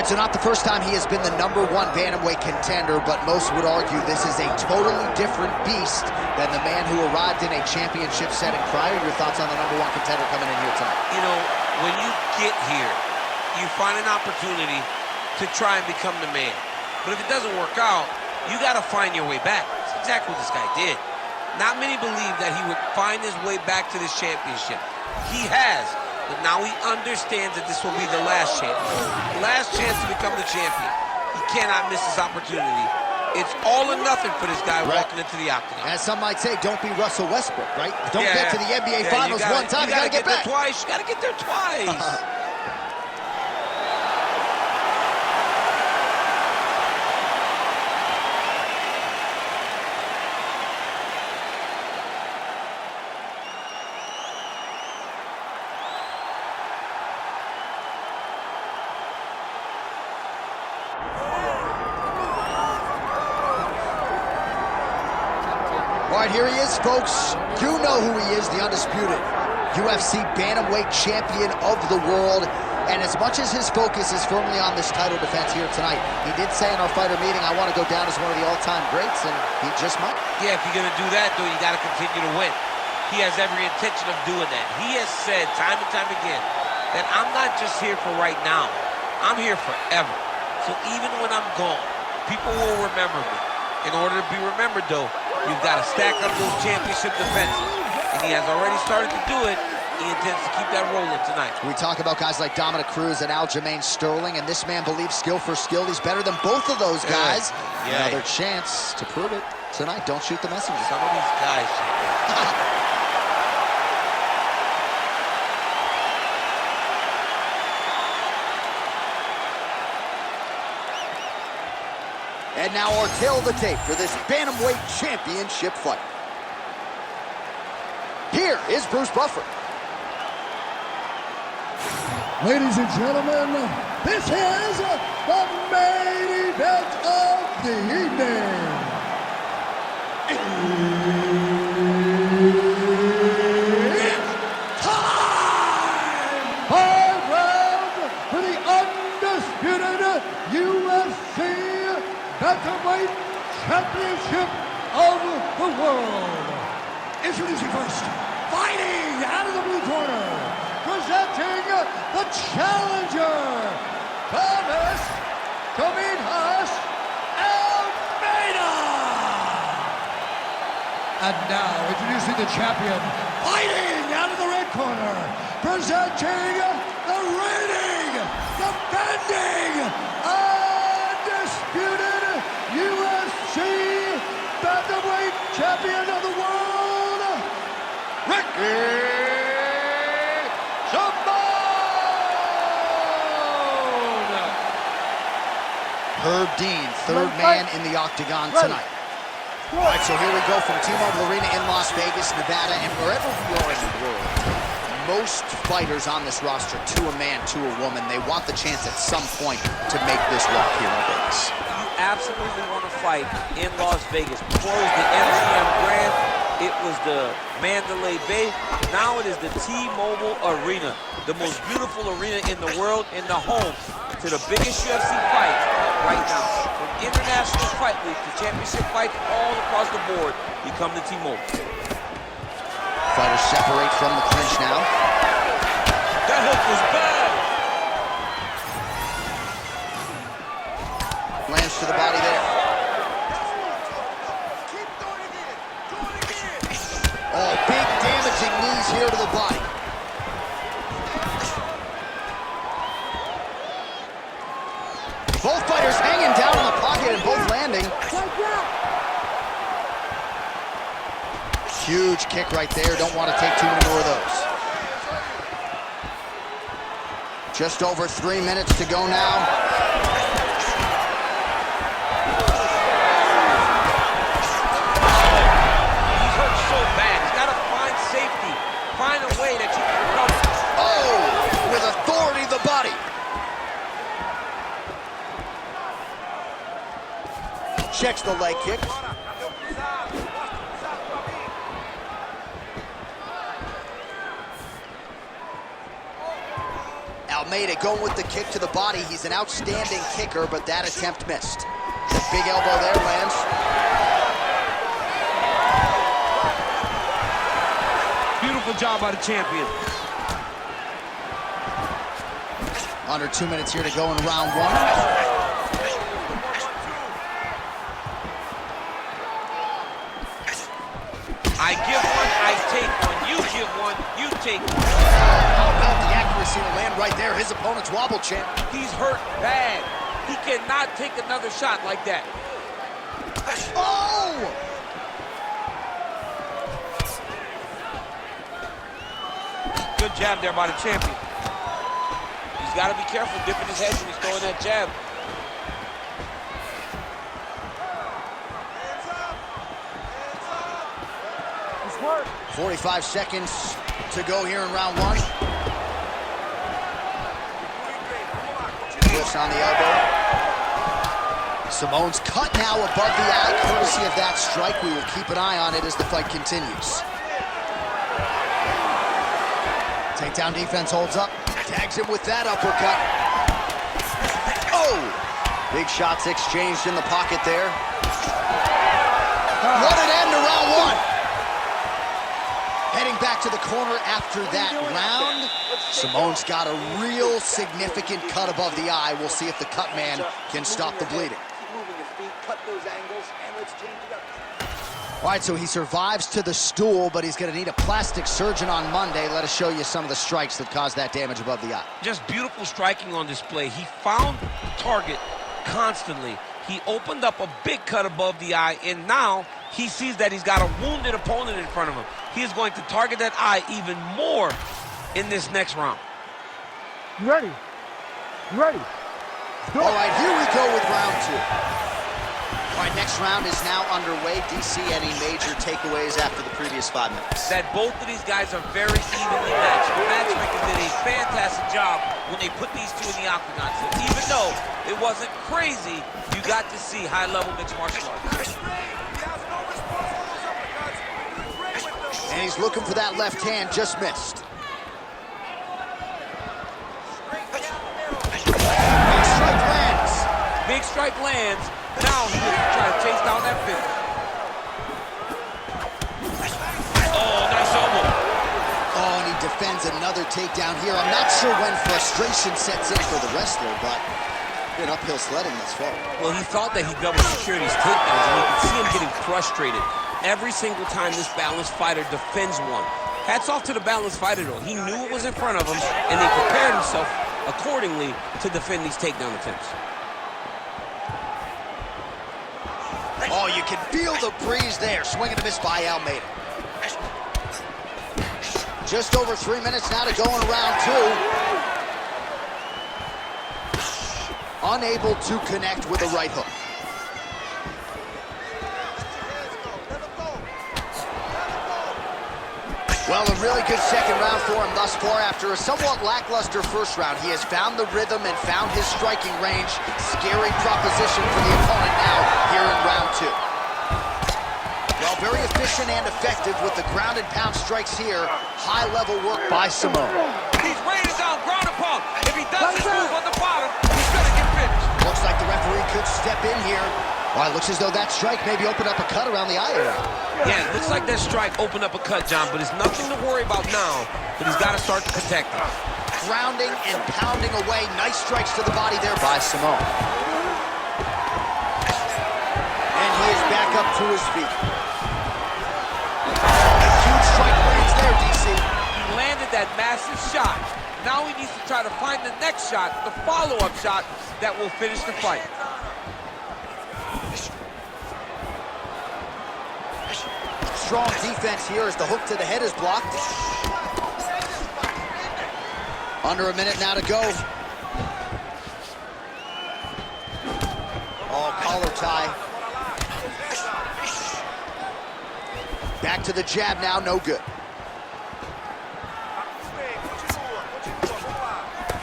right, so not the first time he has been the #1 bantamweight contender, but most would argue this is a totally different beast than the man who arrived in a championship setting prior. Your thoughts on the #1 contender coming in here tonight? You know, when you get here, you find an opportunity to try and become the man. But if it doesn't work out, you got to find your way back. That's exactly what this guy did. Not many believe that he would find his way back to this championship. He has. But now he understands that this will be the last chance. Last chance to become the champion. He cannot miss this opportunity. It's all or nothing for this guy walking into the octagon. As some might say, don't be Russell Westbrook, right? Don't get to the NBA Finals one time, you gotta get back. Twice. You gotta get there twice. All right, here he is, folks. You know who he is, the undisputed UFC bantamweight champion of the world. And as much as his focus is firmly on this title defense here tonight, he did say in our fighter meeting, I want to go down as one of the all-time greats, and he just might. Yeah, if you're going to do that, though, you got to continue to win. He has every intention of doing that. He has said time and time again that I'm not just here for right now. I'm here forever. So even when I'm gone, people will remember me. In order to be remembered, though, you've got to stack up those championship defenses. And he has already started to do it. He intends to keep that rolling tonight. We talk about guys like Dominic Cruz and Aljamain Sterling, and this man believes skill for skill. He's better than both of those guys. Yeah. Another chance to prove it tonight. Don't shoot the messenger. Some of these guys. And now our tail of the tape for this bantamweight championship fight. Here is Bruce Buffer. Ladies and gentlemen, this is the main event of the evening. It's time! 5 rounds for the undisputed UFC Bantamweight Championship of the world. Introducing first, fighting out of the blue corner, presenting the challenger, Thomas Almeida. And now, introducing the champion, fighting out of the red corner, presenting the reigning, defending, undisputed UFC Bantamweight Champion of the world, Ricky Herb Dean, third man in the octagon tonight. All right, so here we go from T-Mobile Arena in Las Vegas, Nevada, and wherever we are in the world. Most fighters on this roster, to a man, to a woman, they want the chance at some point to make this walk here in Vegas. You absolutely want to fight in Las Vegas. Before it was the MGM Grand, it was the Mandalay Bay. Now it is the T-Mobile Arena, the most beautiful arena in the world, and the home to the biggest UFC fight right now. From international fight week to championship fights all across the board, you come to T-Mobile. Fighters separate from the clinch now. That hook was bad. Lands to the body there. Oh, big damaging knees here to the body. Both fighters hanging down in the pocket and both landing. Huge kick right there. Don't want to take too many more of those. Just over 3 minutes to go now. He's hurt so bad. He's got to find safety. Find a way that you can recover. Oh, with authority the body. Checks the leg kick. Almeida going with the kick to the body. He's an outstanding kicker, but that attempt missed. The big elbow there lands. Beautiful job by the champion. Under 2 minutes here to go in round one. I give one, I take one. You give one, you take one. How about the accuracy to land right there? His opponent's wobble, champ. He's hurt bad. He cannot take another shot like that. Oh! Good jab there by the champion. He's got to be careful dipping his head when he's throwing that jab. 45 seconds to go here in round one. Twists on the elbow. Simone's cut now above the eye, courtesy of that strike. We will keep an eye on it as the fight continues. Takedown defense holds up. Tags him with that uppercut. Oh! Big shots exchanged in the pocket there. What an end to round one! Heading back to the corner after that round. Simone's got a real significant cut above the eye. We'll see if the cut man can stop the bleeding. All right, so he survives to the stool, but he's going to need a plastic surgeon on Monday. Let us show you some of the strikes that caused that damage above the eye. Just beautiful striking on display. He found the target constantly. He opened up a big cut above the eye, and now he sees that he's got a wounded opponent in front of him. He is going to target that eye even more in this next round. You ready? You ready? All right, here we go with round two. All right, next round is now underway. DC, any major takeaways after the previous 5 minutes? That both of these guys are very evenly matched. The matchmaker did a fantastic job when they put these two in the octagon. So even though it wasn't crazy, you got to see high-level mixed martial arts. And he's looking for that left hand, just missed. Big strike lands. Big strike lands. Now he's trying to chase down that finish. Oh, nice elbow. Oh, and he defends another takedown here. I'm not sure when frustration sets in for the wrestler, but been uphill sledding thus far. Well, he thought that he doubled security's takedowns, and you can see him getting frustrated every single time this balanced fighter defends one. Hats off to the balanced fighter, though. He knew what was in front of him, and he prepared himself accordingly to defend these takedown attempts. Oh, you can feel the breeze there. Swing and a miss by Almeida. Just over 3 minutes now to go in round two. Unable to connect with a right hook. Well, a really good second round for him thus far. After a somewhat lackluster first round, he has found the rhythm and found his striking range. Scary proposition for the opponent now here in round two. Well, very efficient and effective with the ground and pound strikes here. High-level work by Simone. He's raining down ground and pound. If he doesn't move on the bottom, he's going to get finished. Looks like the referee could step in here. Well, it looks as though that strike maybe opened up a cut around the eye area. Yeah, it looks like that strike opened up a cut, John, but it's nothing to worry about now, but he's got to start to protect it. Grounding and pounding away. Nice strikes to the body there by Simone. And he is back up to his feet. A huge strike lands there, DC. He landed that massive shot. Now he needs to try to find the next shot, the follow-up shot that will finish the fight. Strong defense here as the hook to the head is blocked. Under a minute now to go. Oh, collar tie. Back to the jab now, no good.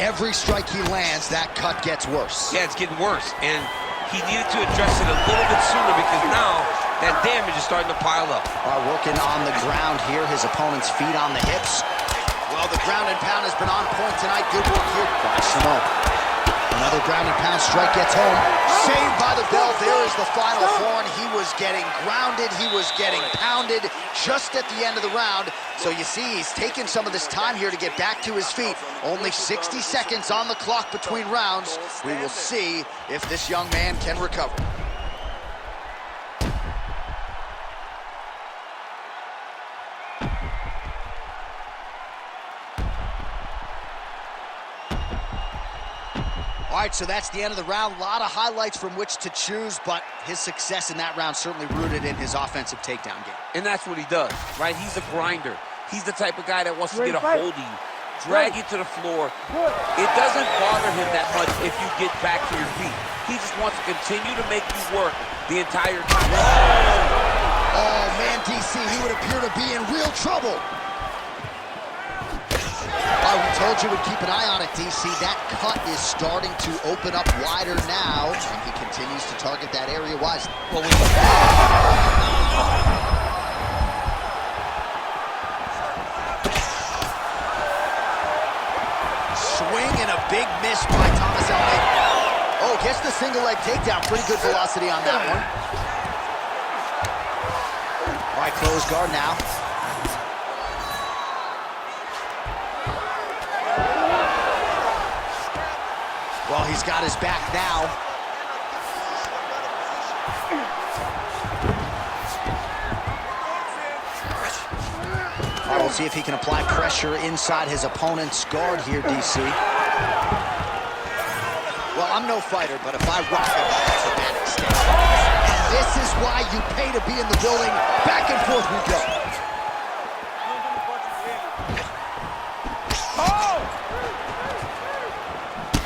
Every strike he lands, that cut gets worse. Yeah, it's getting worse, and he needed to address it a little bit sooner because now that damage is starting to pile up. Working on the ground here, his opponent's feet on the hips. Well, Well, the ground and pound has been on point tonight. Good work here by Simone. Another ground and pound strike gets home. Saved by the bell. There is the final horn. He was getting grounded. He was getting pounded just at the end of the round. So you see, he's taking some of this time here to get back to his feet. Only 60 seconds on the clock between rounds. We will see if this young man can recover. All right, so that's the end of the round. A lot of highlights from which to choose, but his success in that round certainly rooted in his offensive takedown game. And that's what he does, right? He's a grinder. He's the type of guy that wants to get a hold of you, drag you to the floor. It doesn't bother him that much if you get back to your feet. He just wants to continue to make you work the entire time. Oh, man, DC, he would appear to be in real trouble. We told you we'd keep an eye on it, DC. That cut is starting to open up wider now, and he continues to target that area wisely. Well, swing and a big miss by Thomas Almeida. Oh, gets the single leg takedown. Pretty good velocity on that one. All right, close guard now. Well, he's got his back now. All right, we'll see if he can apply pressure inside his opponent's guard here, DC. Well, I'm no fighter, but if I rock him to that extent. And this is why you pay to be in the building. Back and forth we go.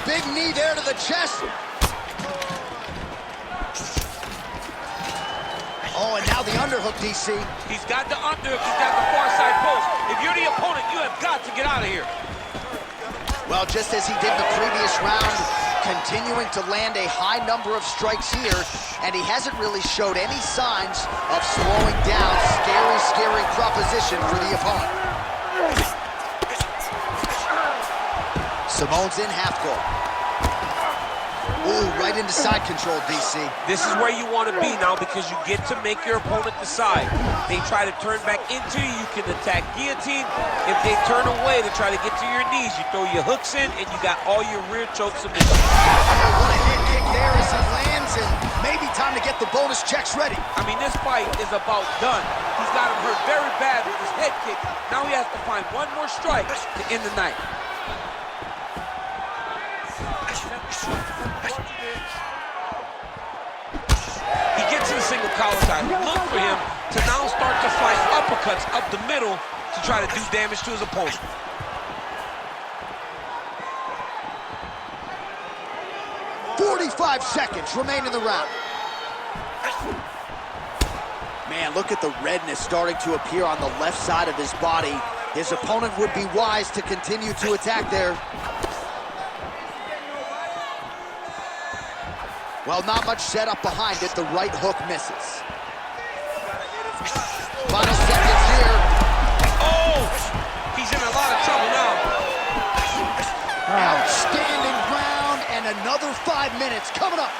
Big knee there to the chest. Oh, and now the underhook, DC. He's got the underhook. He's got the far side post. If you're the opponent, you have got to get out of here. Well, just as he did the previous round, continuing to land a high number of strikes here, and he hasn't really showed any signs of slowing down. Scary, scary proposition for the opponent. Simone's in half guard. Ooh, right into side control, DC. This is where you want to be now because you get to make your opponent decide. They try to turn back into you, you can attack guillotine. If they turn away to try to get to your knees, you throw your hooks in and you got all your rear choke submissions. Oh, what a head kick there as he lands, and maybe time to get the bonus checks ready. I mean, this fight is about done. He's got him hurt very bad with his head kick. Now he has to find one more strike to end the night. He gets in a single collar tie. Look for him to now start to find uppercuts up the middle to try to do damage to his opponent. "45 seconds remain in the round." Man, look at the redness starting to appear on the left side of his body. His opponent would be wise to continue to attack there. Well, not much set up behind it. The right hook misses. Final seconds here. Oh! He's in a lot of trouble now. Outstanding round, and another 5 minutes coming up.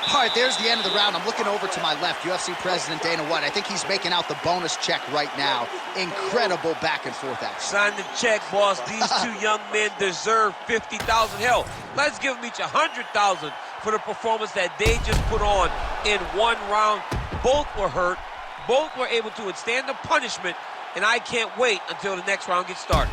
All right, there's the end of the round. I'm looking over to my left, UFC President Dana White. I think he's making out the bonus check right now. Incredible back and forth action. Sign the check, boss. These two young men deserve 50,000. Hell, let's give them each 100,000 for the performance that they just put on in one round. Both were hurt. Both were able to withstand the punishment, and I can't wait until the next round gets started.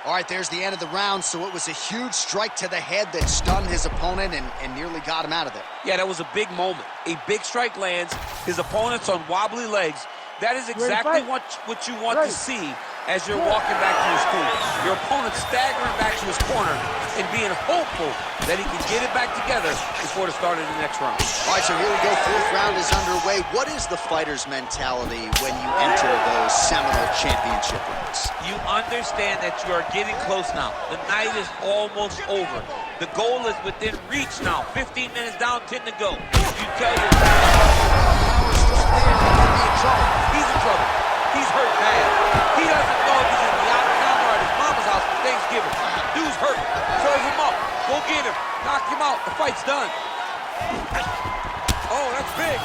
All right, there's the end of the round, so it was a huge strike to the head that stunned his opponent and nearly got him out of there. Yeah, that was a big moment. A big strike lands, his opponent's on wobbly legs. That is exactly what you want to see as you're walking back to his corner. Your opponent staggering back to his corner and being hopeful that he can get it back together before the start of the next round. All right, so here we go. Fourth round is underway. What is the fighter's mentality when you enter those seminal championship rounds? You understand that you are getting close now. The night is almost over. The goal is within reach now. 15 minutes down, 10 to go. You tell your be in trouble. He's in trouble. He's hurt bad. He doesn't know if he's in the octagon or at his mama's house for Thanksgiving. Dude's hurt. Serve him up. Go get him. Knock him out. The fight's done. Oh, that's big.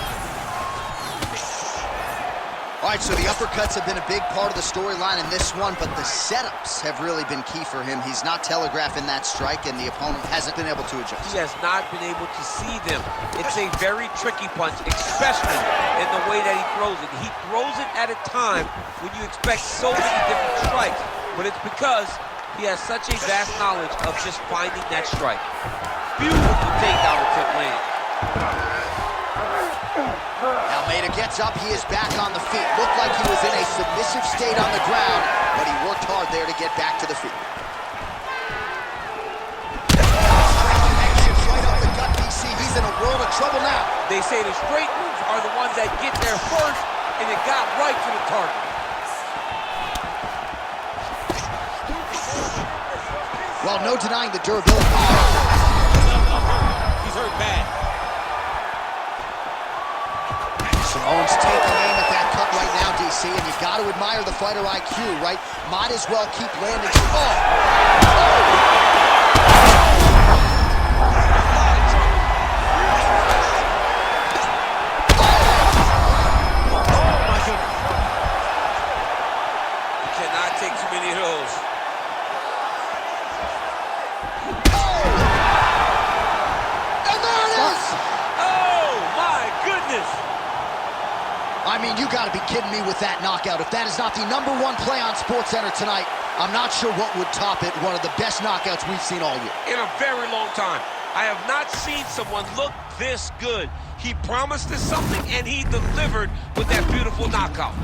All right, so the uppercuts have been a big part of the storyline in this one, but the setups have really been key for him. He's not telegraphing that strike, and the opponent hasn't been able to adjust. He has not been able to see them. It's a very tricky punch, especially in the way that he throws it. He throws it at a time when you expect so many different strikes, but it's because he has such a vast knowledge of just finding that strike. Beautiful takedown attempt landed. Almeida gets up, he is back on the feet. Looked like he was in a submissive state on the ground, but he worked hard there to get back to the feet. Right up the gut, DC. He's in a world of trouble now. They say the straight moves are the ones that get there first, and it got right to the target. Well, no denying the durability. He's hurt bad. Owens taking aim at that cut right now, DC, and you got to admire the fighter IQ, right? Might as well keep landing. My goodness. You cannot take too many of those. And there it is! Oh, my goodness! I mean, you got to be kidding me with that knockout. If that is not the #1 play on SportsCenter tonight, I'm not sure what would top it. One of the best knockouts we've seen all year. In a very long time. I have not seen someone look this good. He promised us something, and he delivered with that beautiful knockout.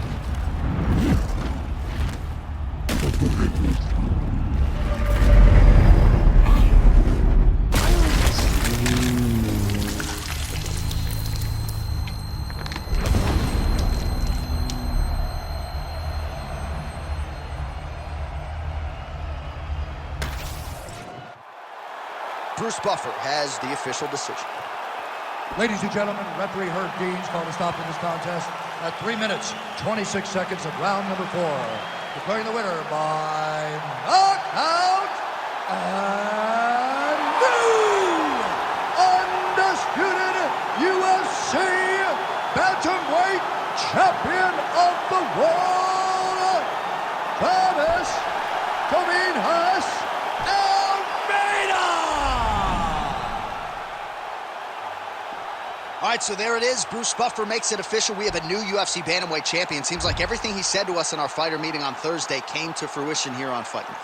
Bruce Buffer has the official decision. Ladies and gentlemen, referee Herb Dean's called a stop in this contest at 3 minutes, 26 seconds of round number 4. Declaring the winner by knockout and new undisputed UFC bantamweight champion of the world, Travis Dominguez Almeida! All right, so there it is. Bruce Buffer makes it official. We have a new UFC bantamweight champion. Seems like everything he said to us in our fighter meeting on Thursday came to fruition here on Fight Night.